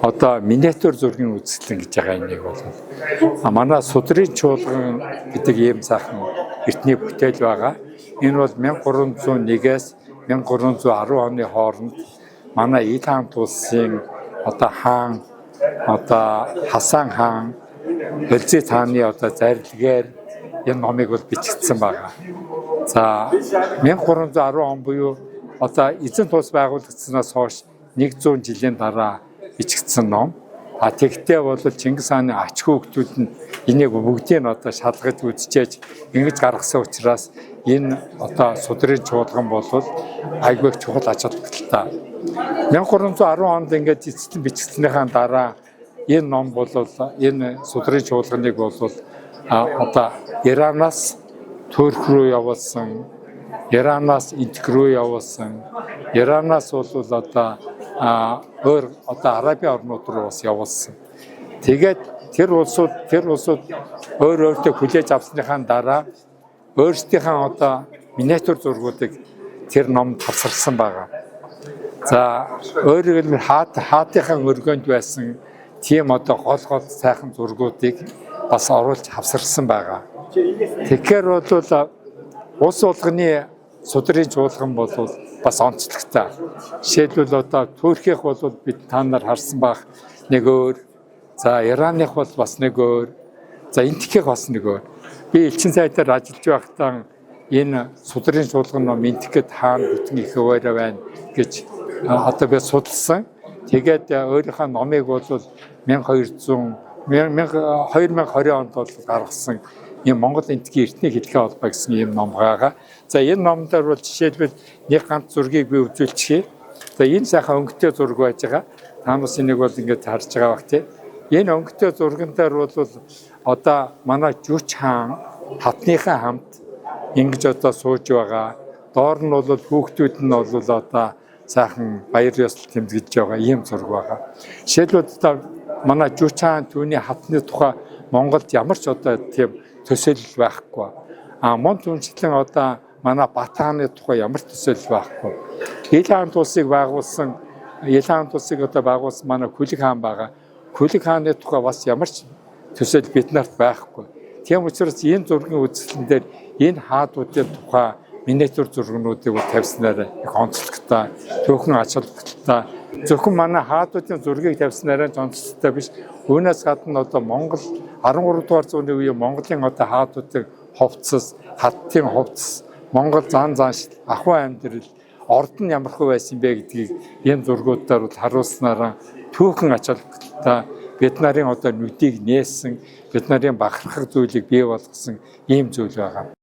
одоо миниатюр зургийн үзэсгэлэн гэж байгаа энийг бол манай судрын чуулган гэдэг ийм сайхан эртний бүтээл байгаа. Энэ бол 1301-ээс 1310 оны хооронд манай ил хаан тулсын одоо хаан одоо Хасан хаан Хөлзий хааны одоо зарилгаар энэ номыг бол бичигдсэн байгаа. За 1310 он буюу одоо эзэн тулс байгуулагдсанаас хойш 100 жилийн дараа бичигдсэн ном. Тэгтээ бол Чингис хааны ач хүүхдүүд нь энийг бүгдийг нь одоо шалгаж үзчихэж ингэж гаргасан учраас энэ одоо судрын чуулган бол айгүй чухал ач холбогдолтой. 1310 онд ингээд эцэстэн бичигдснийхаа дараа энэ ном бол энэ судрын чуулганыг бол одоо Иранаас Турк руу явуулсан, Иранаас Индик руу явуулсан, Иранаас бол одоо өөр одоо Арабын орнууд руу бас явуулсан. Тэгээд тэр улсууд өөр өөртөө хүлээж авсныхаа дараа өөрсдийнхээ одоо миниатюр зургуудыг тэр номд тавсарсан байгаа. За өөрөөр хэлбэл хаатынхаа өргөнд байсан тийм одоо гол сайхан зургуудыг бас оруулж хавсарсан байгаа. Тэгэхээр бол улс болгоны судрын чуулган бол бас онцлогтой. Жишээлбэл одоо Туркийнх бол бид та нар харсан байх нэг өөр. За Ираных бол бас нэг өөр. За Индикийнх бас нэг өөр. Би элчин сайдаар ажиллаж байхдаа энэ судрын чуулган ном Индикэд хаана бүтэн их хуваараа байна гэж одоо би судалсан. Тэгээд өөрийнхөө номыг бол 2020 онд бол гаргасан ийм Монгол Индикийн эртний хэлхээ холбоо гэсэн ийм ном байгаа. За энэ номдор бол жишээлбэл нэг ганц зургийг би үзүүлчихье. За энэ сайхан өнгөтэй зураг байж байгаа. Та бас энийг бол ингэж харж байгаа бах тий. Энэ өнгөтэй зурган дээр бол одоо манай Жүч хаан хатныхаа хамт ингэж одоо сууж байгаа. Доор нь бол хүүхдүүд нь бол одоо сайхан баяр ёслол тэмдэглэж байгаа ийм зураг байгаа. Жишээлбэл одоо манай Жүч хаан түүний хатны тухай Монголд ямар ч одоо тийм төсөөлөл байхгүй. Мөн түншлэн одоо манай Бат хааны тухай ямар ч төсөөлөл байхгүй. Ил хаан тулсыг байгуулсан манай Хүлэг хаан байгаа. Хүлэг хааны тухай бас ямар ч төсөөлөл бид нарт байхгүй. Тийм учраас энэ зургийн үзэсгэлэн дээр энэ хаадуудын тухай миниатюр зургнуудыг тавьснаар их онцлогтой, түүхэн ач холбогдолтой. Зөвхөн манай хаадуудын зургийг тавьснараа онцлогтой биш. Үүнээс гадна одоо Монгол 13 дугаар зууны үеийн Монголын одоо хаадуудын ховцос, хаттын ховцос, Монгол заншил, ахуй амьдрал, орд нь ямар хөө байсан бэ гэдгийг энэ зургуудаар бол харуулснараа түүхэн ач холбогдолтой бид нарын одоо нүдийг нээсэн, бид нарын бахархах зүйлийг бий болгосон ийм зүйл байгаа.